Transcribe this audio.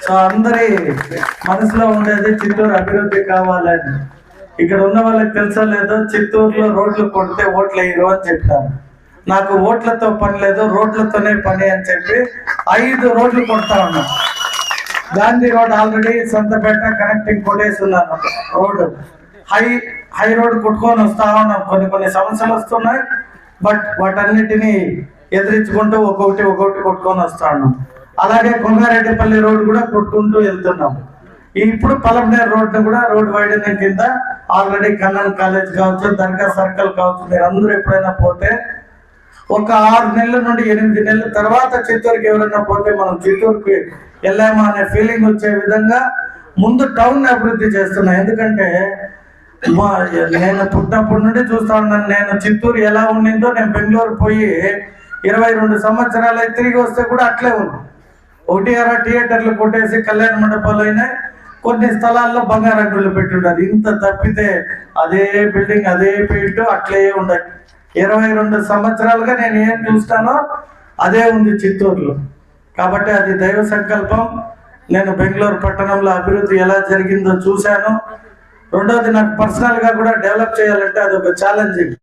So అందరి మనసులో ఉండేది చిత్తూరు అభివృద్ధి కావాలని. ఇక్కడ ఉన్న వాళ్ళకి తెలుసో లేదో, చిత్తూరులో రోడ్లు కొడితే ఓట్లు వేయరు అని చెప్తాను. నాకు ఓట్లతో పని లేదు, రోడ్లతోనే పని అని చెప్పి 5 రోడ్లు కొడతా ఉన్నాను. Gandhi road already Sonthapeta connecting కొట్టేస్తున్నాను. రోడ్డు హై రోడ్ కొట్టుకొని వస్తా ఉన్నాం. కొన్ని సమస్యలు వస్తున్నాయి, బట్ వాటన్నిటినీ ఎదిరించుకుంటూ ఒక్కొక్కటి కొట్టుకొని వస్తా ఉన్నాం. అలాగే కొంగారెడ్డిపల్లి రోడ్ కూడా కొట్టుకుంటూ వెళ్తున్నాం. ఇప్పుడు పలమనేరు రోడ్ను కూడా రోడ్ వైడనింగ్ కింద ఆల్రెడీ కన్నన్ కాలేజ్ కావచ్చు, దర్గా సర్కిల్ కావచ్చు, మీరు అందరూ ఎప్పుడైనా పోతే ఒక 6 నెలల నుండి 8 నెలల తర్వాత చిత్తూరుకి ఎవరైనా పోతే మనం చిత్తూరుకి వెళ్ళామా అనే ఫీలింగ్ వచ్చే విధంగా ముందు టౌన్ అభివృద్ధి చేస్తున్నాం. ఎందుకంటే నేను పుట్టినప్పటి నుండి చూస్తా ఉన్నాను. నేను చిత్తూరు ఎలా ఉండిందో, నేను బెంగళూరు పోయి 22 సంవత్సరాలు తిరిగి వస్తే కూడా అట్లే ఉంది. 1 థియేటర్లు కొట్టేసి కళ్యాణ మండపాలు అయినాయి, కొన్ని స్థలాల్లో బంగారం గుళ్ళు పెట్టుండదు. ఇంత తప్పితే అదే బిల్డింగ్, అదే పెయింట్ అట్లే ఉండదు. 22 సంవత్సరాలుగా నేను ఏం చూస్తానో అదే ఉంది చిత్తూరులో. కాబట్టి అది దైవ సంకల్పం. నేను బెంగళూరు పట్టణంలో అభివృద్ధి ఎలా జరిగిందో చూశాను. రెండోది, నాకు పర్సనల్గా కూడా డెవలప్ చేయాలంటే అది ఒక ఛాలెంజింగ్.